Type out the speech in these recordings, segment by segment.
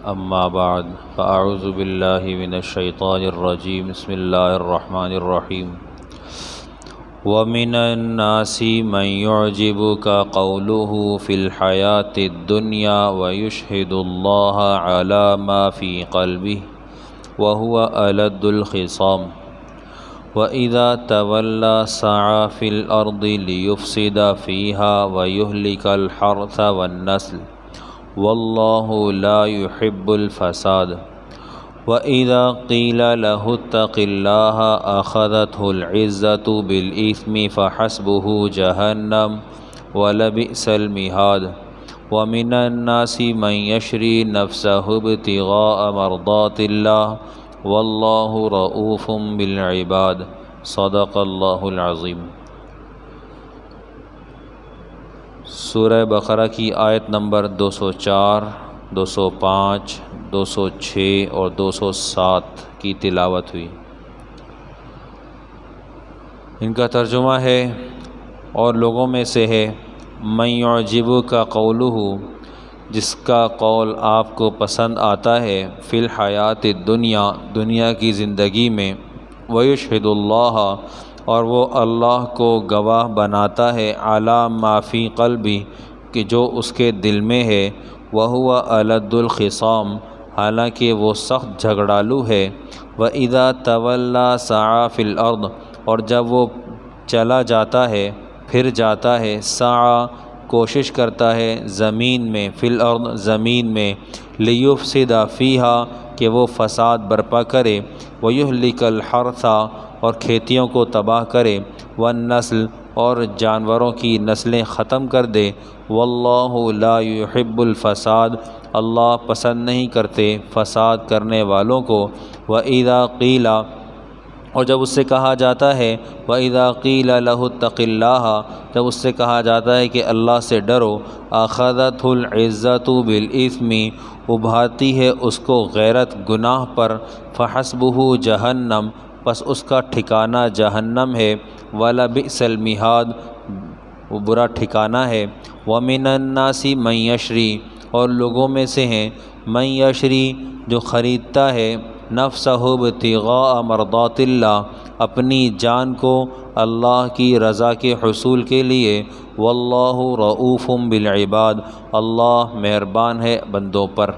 أما بعد فأعوذ بالله من الشيطان الرجيم بسم الله الرحمن الرحيم ومن الناس من يعجبك قوله في الحياة الدنيا ويشهد الله على ما في قلبه وهو ألد الخصام وإذا تولى سعى في الأرض ليفسد فيها ويهلك الحرث والنسل والله لا يحب الفساد وإذا قيل له اتق الله أخذته العزة بالإثم فحسبه جهنم ولبئس المهاد ومن الناس من يشري نفسه ابتغاء مرضات الله والله رؤوف بالعباد صدق اللہ العظیم۔ سورہ بقرہ کی آیت نمبر 204، 205، 206 اور 207 کی تلاوت ہوئی۔ ان کا ترجمہ ہے، اور لوگوں میں سے ہے من یعجبک قولہ، جس کا قول آپ کو پسند آتا ہے، فی الحیات الدنیا، دنیا کی زندگی میں، ویشہد اللہ، اور وہ اللہ کو گواہ بناتا ہے، علی ما فی قلبی، کہ جو اس کے دل میں ہے، وہو الد الخصام، حالانکہ وہ سخت جھگڑالو ہے، وَإِذَا تَوَلَّى سَعَى فِي الْأَرْضِ، اور جب وہ چلا جاتا ہے، پھر جاتا ہے، سعی کوشش کرتا ہے، زمین میں، فی الارض زمین میں، لیفسد فیہا، کہ وہ فساد برپا کرے، ویہلک الحرث، اور کھیتیوں کو تباہ کرے، والنسل، اور جانوروں کی نسلیں ختم کر دے، واللہ لا یحب الفساد، اللہ پسند نہیں کرتے فساد کرنے والوں کو، وَإِذَا قِیلَ، اور جب اس سے کہا جاتا ہے، وَإِذَا قِیلَ لَهُ اتَّقِ اللَّهَ، جب اس سے کہا جاتا ہے کہ اللہ سے ڈرو، أَخَذَتْهُ الْعِزَّةُ بِالْإِثْمِ، ابھارتی ہے اس کو غیرت گناہ پر، فَحَسْبُهُ جہنم، پس اس کا ٹھکانہ جہنم ہے، وَلَبِئْسَ الْمِہَادُ، وہ برا ٹھکانہ ہے، وَمِنَ النَّاسِ مَن یشری، اور لوگوں میں سے ہیں من یشری، جو خریدتا ہے، نفسہ ابتغاء مرضات اللہ، اپنی جان کو اللہ کی رضا کے حصول کے لیے، واللہ رؤوف بالعباد، اللہ مہربان ہے بندوں پر۔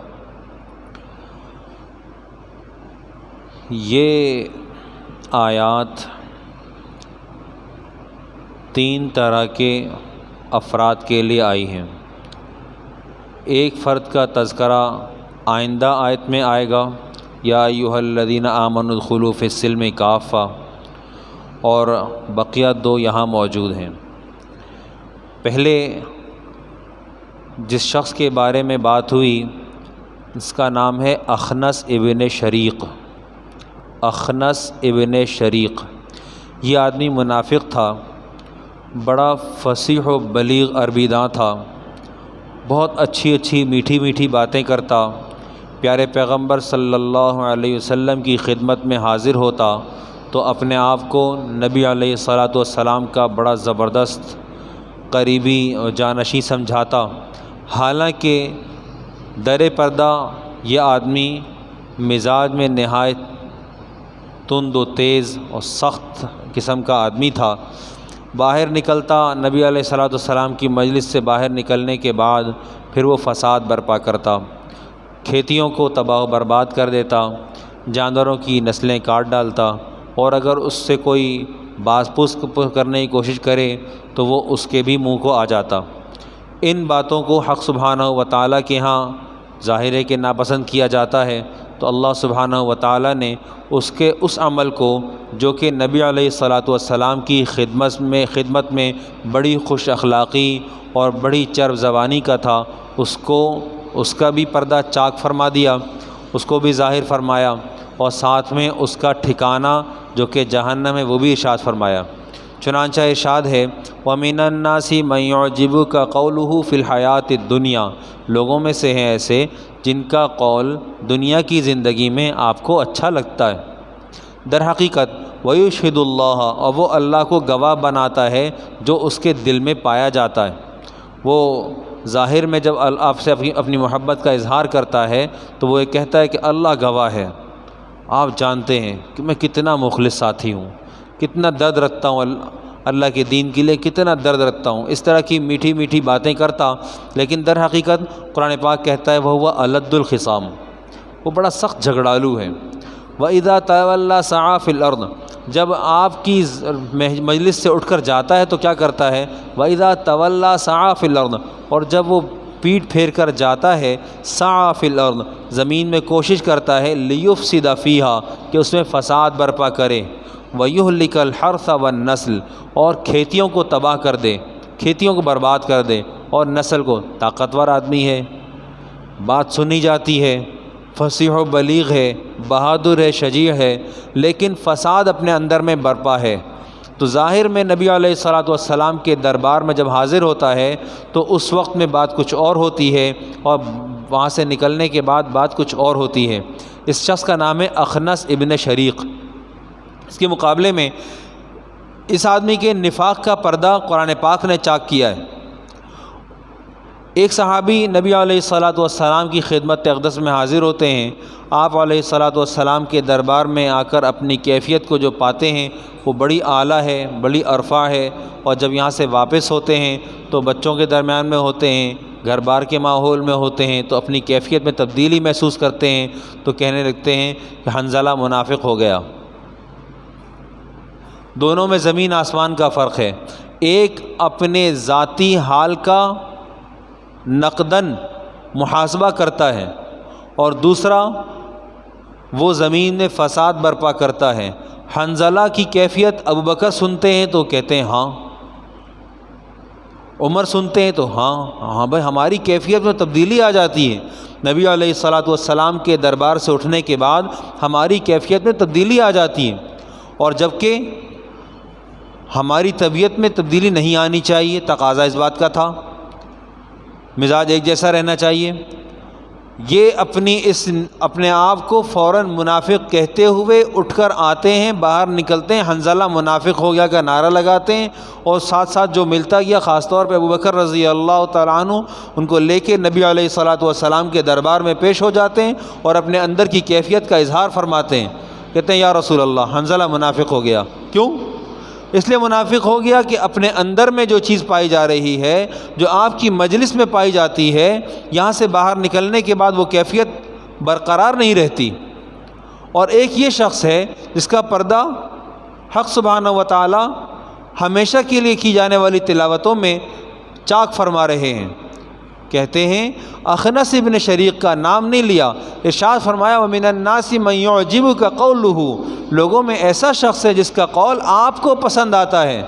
یہ آیات تین طرح کے افراد کے لیے آئی ہیں۔ ایک فرد کا تذکرہ آئندہ آیت میں آئے گا، یا ایھا الذین آمنوا ادخلوا فی السلم کافہ، اور بقیہ دو یہاں موجود ہیں۔ پہلے جس شخص کے بارے میں بات ہوئی، اس کا نام ہے اخنس ابن شریق۔ اخنس ابن شریق، یہ آدمی منافق تھا، بڑا فصیح و بلیغ عربی داں تھا، بہت اچھی میٹھی میٹھی باتیں کرتا، پیارے پیغمبر صلی اللہ علیہ وسلم کی خدمت میں حاضر ہوتا تو اپنے آپ کو نبی علیہ الصلاۃ والسلام کا بڑا زبردست قریبی اور جانشین سمجھاتا، حالانکہ در پردہ یہ آدمی مزاج میں نہایت تند و تیز اور سخت قسم کا آدمی تھا۔ باہر نکلتا، نبی علیہ الصلاۃ والسلام کی مجلس سے باہر نکلنے کے بعد پھر وہ فساد برپا کرتا، کھیتیوں کو تباہ و برباد کر دیتا، جانوروں کی نسلیں کاٹ ڈالتا، اور اگر اس سے کوئی باز پوس کرنے کی کوشش کرے تو وہ اس کے بھی منہ کو آ جاتا۔ ان باتوں کو حق سبحانہ و تعالیٰ کے ہاں ظاہر ہے کہ ناپسند کیا جاتا ہے، تو اللہ سبحانہ و تعالیٰ نے اس عمل کو جو کہ نبی علیہ الصلاۃ والسلام کی خدمت میں بڑی خوش اخلاقی اور بڑی چرب زبانی کا تھا، اس کا بھی پردہ چاک فرما دیا، اس کو بھی ظاہر فرمایا، اور ساتھ میں اس کا ٹھکانہ جو کہ جہنم ہے وہ بھی ارشاد فرمایا۔ چنانچہ ارشاد ہے، وَمِنَ النَّاسِ مَن يُعْجِبُكَ قَوْلُهُ فِي الْحَيَاةِ الدُّنْيَا، لوگوں میں سے ہیں ایسے جن کا قول دنیا کی زندگی میں آپ کو اچھا لگتا ہے، در حقیقت وَيُشْهِدُ اللَّهَ، اور وہ اللہ کو گواہ بناتا ہے جو اس کے دل میں پایا جاتا ہے۔ وہ ظاہر میں جب آپ سے اپنی محبت کا اظہار کرتا ہے تو وہ یہ کہتا ہے کہ اللہ گواہ ہے، آپ جانتے ہیں کہ میں کتنا مخلص ساتھی ہوں، کتنا درد رکھتا ہوں اللہ کے دین کے لیے، کتنا درد رکھتا ہوں، اس طرح کی میٹھی میٹھی باتیں کرتا، لیکن در حقیقت قرآن پاک کہتا ہے وہ الد الخصام، وہ بڑا سخت جھگڑالو ہے۔ وَإِذَا تَوَلَّى سَعَى فِي الْأَرْضِ، جب آپ کی مجلس سے اٹھ کر جاتا ہے تو کیا کرتا ہے؟ وَإِذَا تَوَلَّى سَعَى فِي الْأَرْضِ، اور جب وہ پیٹ پھیر کر جاتا ہے سعى فی الارض، زمین میں کوشش کرتا ہے لیفسد فیہا، کہ اس میں فساد برپا کرے، ویہلک الحرث والنسل، اور کھیتیوں کو تباہ کر دے، کھیتیوں کو برباد کر دے، اور نسل کو، طاقتور آدمی ہے، بات سنی جاتی ہے، فصیح و بلیغ ہے، بہادر ہے، شجیع ہے، لیکن فساد اپنے اندر میں برپا ہے، تو ظاہر میں نبی علیہ الصلاۃ والسلام کے دربار میں جب حاضر ہوتا ہے تو اس وقت میں بات کچھ اور ہوتی ہے، اور وہاں سے نکلنے کے بعد بات کچھ اور ہوتی ہے۔ اس شخص کا نام ہے اخنس ابن شریق۔ اس کے مقابلے میں اس آدمی کے نفاق کا پردہ قرآن پاک نے چاک کیا ہے۔ ایک صحابی نبی علیہ الصلاۃ والسلام کی خدمت اقدس میں حاضر ہوتے ہیں، آپ علیہ الصلاۃ والسلام کے دربار میں آ کر اپنی کیفیت کو جو پاتے ہیں وہ بڑی اعلیٰ ہے، بڑی عرفہ ہے، اور جب یہاں سے واپس ہوتے ہیں تو بچوں کے درمیان میں ہوتے ہیں، گھر بار کے ماحول میں ہوتے ہیں، تو اپنی کیفیت میں تبدیلی محسوس کرتے ہیں، تو کہنے لگتے ہیں کہ حنظلہ منافق ہو گیا۔ دونوں میں زمین آسمان کا فرق ہے، ایک اپنے ذاتی حال کا نقداً محاسبہ کرتا ہے، اور دوسرا وہ زمین میں فساد برپا کرتا ہے۔ حنظلہ کی کیفیت ابو بکر سنتے ہیں تو کہتے ہیں ہاں، عمر سنتے ہیں تو ہاں بھائی ہماری کیفیت میں تبدیلی آ جاتی ہے۔ نبی علیہ الصلاۃ والسلام کے دربار سے اٹھنے کے بعد ہماری کیفیت میں تبدیلی آ جاتی ہے، اور جبکہ ہماری طبیعت میں تبدیلی نہیں آنی چاہیے، تقاضا اس بات کا تھا، مزاج ایک جیسا رہنا چاہیے۔ یہ اپنے آپ کو فوراً منافق کہتے ہوئے اٹھ کر آتے ہیں، باہر نکلتے ہیں، حنظلہ منافق ہو گیا کا نعرہ لگاتے ہیں، اور ساتھ ساتھ جو ملتا گیا خاص طور پہ ابو بکر رضی اللہ تعالیٰ عنہ ان کو لے کے نبی علیہ الصلاۃ والسلام کے دربار میں پیش ہو جاتے ہیں اور اپنے اندر کی کیفیت کا اظہار فرماتے ہیں، کہتے ہیں یا رسول اللہ حنظلہ منافق ہو گیا۔ کیوں؟ اس لیے منافق ہو گیا کہ اپنے اندر میں جو چیز پائی جا رہی ہے، جو آپ کی مجلس میں پائی جاتی ہے، یہاں سے باہر نکلنے کے بعد وہ کیفیت برقرار نہیں رہتی۔ اور ایک یہ شخص ہے جس کا پردہ حق سبحانہ و تعالی ہمیشہ کے لیے کی جانے والی تلاوتوں میں چاک فرما رہے ہیں۔ کہتے ہیں اخنس ابن شریق کا نام نہیں لیا، ارشاد فرمایا وَمِنَ النَّاسِ مَن يُعْجِبُكَ قَوْلُهُ، لوگوں میں ایسا شخص ہے جس کا قول آپ کو پسند آتا ہے،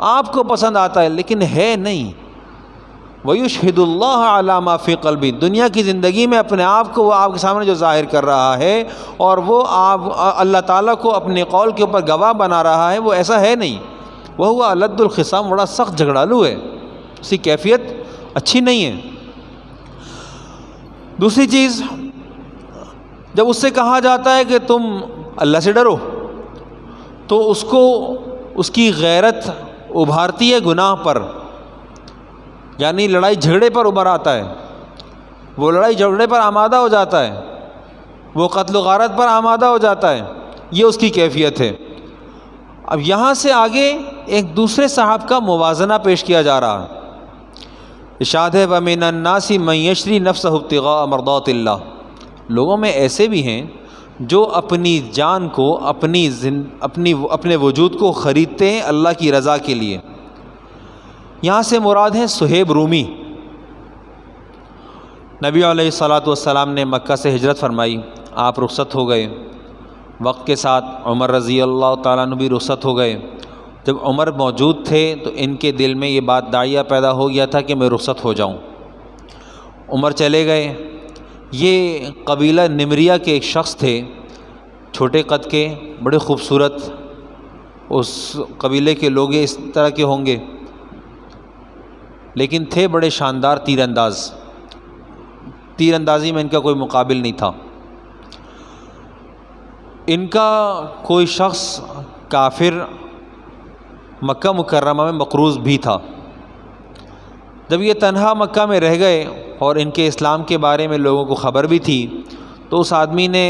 آپ کو پسند آتا ہے لیکن ہے نہیں۔ وَيُشْهِدُ اللَّهَ عَلَى مَا فِي قَلْبِهِ، دنیا کی زندگی میں اپنے آپ کو وہ آپ کے سامنے جو ظاہر کر رہا ہے اور وہ آپ اللہ تعالیٰ کو اپنے قول کے اوپر گواہ بنا رہا ہے، وہ ایسا ہے نہیں۔ وَهُوَ أَلَدُّ الْخِصَامِ، بڑا سخت جھگڑالو ہے، اس کی کیفیت اچھی نہیں ہے۔ دوسری چیز، جب اس سے کہا جاتا ہے کہ تم اللہ سے ڈرو تو اس کو اس کی غیرت ابھارتی ہے گناہ پر، یعنی لڑائی جھگڑے پر ابھر آتا ہے، وہ لڑائی جھگڑے پر آمادہ ہو جاتا ہے، وہ قتل و غارت پر آمادہ ہو جاتا ہے، یہ اس کی کیفیت ہے۔ اب یہاں سے آگے ایک دوسرے صاحب کا موازنہ پیش کیا جا رہا ہے، ارشاد ہے وَمِنَ النَّاسِ مَن يَشْرِي نَفْسَهُ ابْتِغَاءَ مَرْضَاتِ اللَّهِ، لوگوں میں ایسے بھی ہیں جو اپنی جان کو اپنے وجود کو خریدتے ہیں اللہ کی رضا کے لیے۔ یہاں سے مراد ہے صہیب رومی۔ نبی علیہ الصلاۃ والسلام نے مکہ سے ہجرت فرمائی، آپ رخصت ہو گئے، وقت کے ساتھ عمر رضی اللہ تعالیٰ عنہ بھی رخصت ہو گئے۔ جب عمر موجود تھے تو ان کے دل میں یہ بات داعیہ پیدا ہو گیا تھا کہ میں رخصت ہو جاؤں۔ عمر چلے گئے۔ یہ قبیلہ نمریہ کے ایک شخص تھے، چھوٹے قد کے، بڑے خوبصورت، اس قبیلے کے لوگ اس طرح کے ہوں گے، لیکن تھے بڑے شاندار تیر انداز، تیر اندازی میں ان کا کوئی مقابل نہیں تھا۔ ان کا کوئی شخص کافر مکہ مکرمہ میں مقروض بھی تھا، جب یہ تنہا مکہ میں رہ گئے اور ان کے اسلام کے بارے میں لوگوں کو خبر بھی تھی، تو اس آدمی نے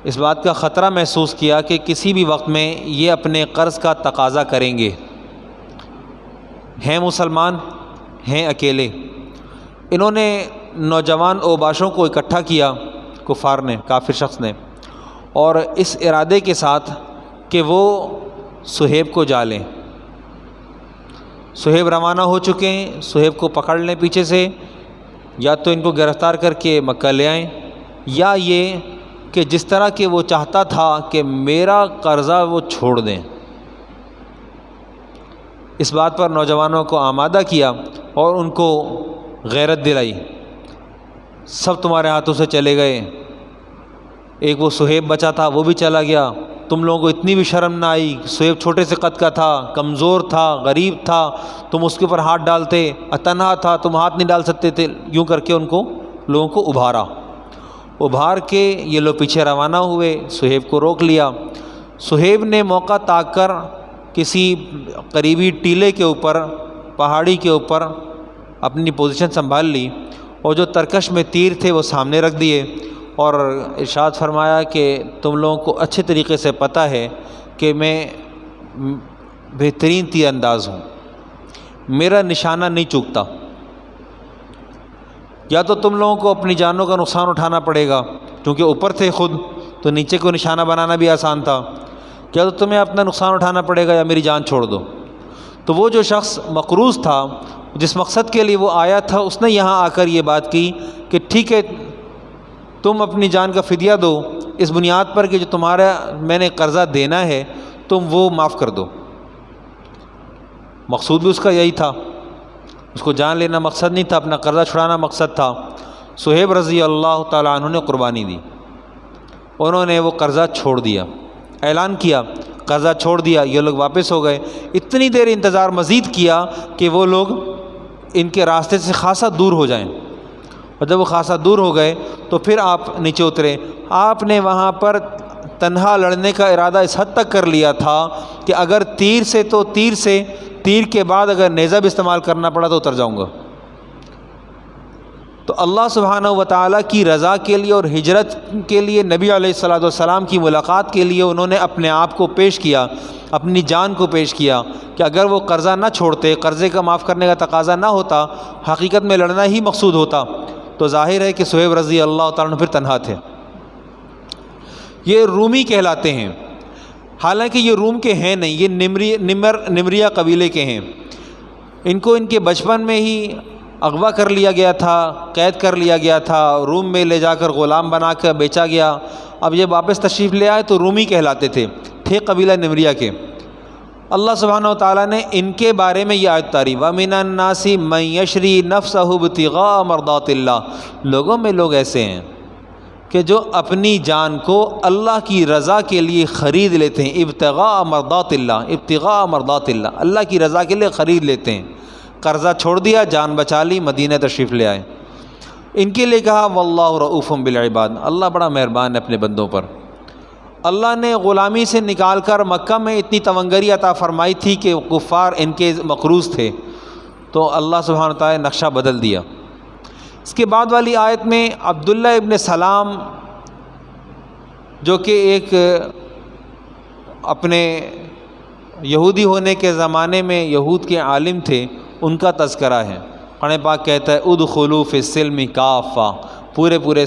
اس بات کا خطرہ محسوس کیا کہ کسی بھی وقت میں یہ اپنے قرض کا تقاضا کریں گے۔ ہیں مسلمان، ہیں اکیلے۔ انہوں نے نوجوان اوباشوں کو اکٹھا کیا، کفار نے، کافر شخص نے، اور اس ارادے کے ساتھ کہ وہ صہیب کو جا لیں۔ صہیب روانہ ہو چکے ہیں، صہیب کو پکڑ لیں پیچھے سے، یا تو ان کو گرفتار کر کے مکہ لے آئیں، یا یہ کہ جس طرح کہ وہ چاہتا تھا کہ میرا قرضہ وہ چھوڑ دیں۔ اس بات پر نوجوانوں کو آمادہ کیا اور ان کو غیرت دلائی۔ سب تمہارے ہاتھوں سے چلے گئے، ایک وہ صہیب بچا تھا وہ بھی چلا گیا۔ تم لوگوں کو اتنی بھی شرم نہ آئی، صہیب چھوٹے سے قد کا تھا، کمزور تھا، غریب تھا، تم اس کے اوپر ہاتھ ڈالتے، تنہا تھا، تم ہاتھ نہیں ڈال سکتے تھے۔ یوں کر کے ان کو لوگوں کو ابھار کے یہ لوگ پیچھے روانہ ہوئے، صہیب کو روک لیا۔ صہیب نے موقع تاک کر کسی قریبی ٹیلے کے اوپر، پہاڑی کے اوپر اپنی پوزیشن سنبھال لی، اور جو ترکش میں تیر تھے وہ سامنے رکھ دیے، اور ارشاد فرمایا کہ تم لوگوں کو اچھے طریقے سے پتہ ہے کہ میں بہترین تیر انداز ہوں، میرا نشانہ نہیں چوکتا، یا تو تم لوگوں کو اپنی جانوں کا نقصان اٹھانا پڑے گا، کیونکہ اوپر تھے خود تو نیچے کو نشانہ بنانا بھی آسان تھا، یا تو تمہیں اپنا نقصان اٹھانا پڑے گا یا میری جان چھوڑ دو۔ تو وہ جو شخص مقروض تھا، جس مقصد کے لیے وہ آیا تھا، اس نے یہاں آ کر یہ بات کی کہ ٹھیک ہے تم اپنی جان کا فدیہ دو، اس بنیاد پر کہ جو تمہارا میں نے قرضہ دینا ہے تم وہ معاف کر دو۔ مقصود بھی اس کا یہی تھا، اس کو جان لینا مقصد نہیں تھا، اپنا قرضہ چھڑانا مقصد تھا۔ صہیب رضی اللہ تعالیٰ عنہ نے قربانی دی، انہوں نے وہ قرضہ چھوڑ دیا، اعلان کیا قرضہ چھوڑ دیا۔ یہ لوگ واپس ہو گئے، اتنی دیر انتظار مزید کیا کہ وہ لوگ ان کے راستے سے خاصا دور ہو جائیں، اور جب وہ خاصا دور ہو گئے تو پھر آپ نیچے اترے۔ آپ نے وہاں پر تنہا لڑنے کا ارادہ اس حد تک کر لیا تھا کہ اگر تیر سے تو تیر سے، تیر کے بعد اگر نیزہ بھی استعمال کرنا پڑا تو اتر جاؤں گا۔ تو اللہ سبحانہ و تعالیٰ کی رضا کے لیے اور ہجرت کے لیے، نبی علیہ الصلوۃ والسلام کی ملاقات کے لیے انہوں نے اپنے آپ کو پیش کیا، اپنی جان کو پیش کیا کہ اگر وہ قرضہ نہ چھوڑتے، قرضے کا معاف کرنے کا تقاضا نہ ہوتا، حقیقت میں لڑنا ہی مقصود ہوتا، تو ظاہر ہے کہ صہیب رضی اللہ تعالیٰ عنہ پھر تنہا تھے۔ یہ رومی کہلاتے ہیں، حالانکہ یہ روم کے ہیں نہیں، یہ نمریہ قبیلے کے ہیں۔ ان کو ان کے بچپن میں ہی اغوا کر لیا گیا تھا، قید کر لیا گیا تھا، روم میں لے جا کر غلام بنا کر بیچا گیا۔ اب یہ واپس تشریف لے آئے تو رومی کہلاتے تھے قبیلہ نمریہ کے۔ اللہ سبحانہ و تعالیٰ نے ان کے بارے میں یہ آیت اتاری، وَمِنَ النَّاسِ مَن يَشْرِي نَفْسَهُ ابْتِغَاءَ مَرْضَاتِ اللَّهِ۔ لوگوں میں لوگ ایسے ہیں کہ جو اپنی جان کو اللہ کی رضا کے لیے خرید لیتے ہیں، ابتغاء مرضات اللہ، ابتغاء مرضات اللہ، اللہ کی رضا کے لیے خرید لیتے ہیں۔ قرضہ چھوڑ دیا، جان بچا لی، مدینہ تشریف لے آئے۔ ان کے لیے کہا واللہ رؤوف بالعباد، اللہ بڑا مہربان ہے اپنے بندوں پر۔ اللہ نے غلامی سے نکال کر مکہ میں اتنی تونگری عطا فرمائی تھی کہ کفار ان کے مقروض تھے، تو اللہ سبحانہ تعالیٰ نے نقشہ بدل دیا۔ اس کے بعد والی آیت میں عبداللہ ابن سلام، جو کہ ایک اپنے یہودی ہونے کے زمانے میں یہود کے عالم تھے، ان کا تذکرہ ہے۔ قرآن پاک کہتا ہے ادخلوا فی السلم کافہ، پورے اسلام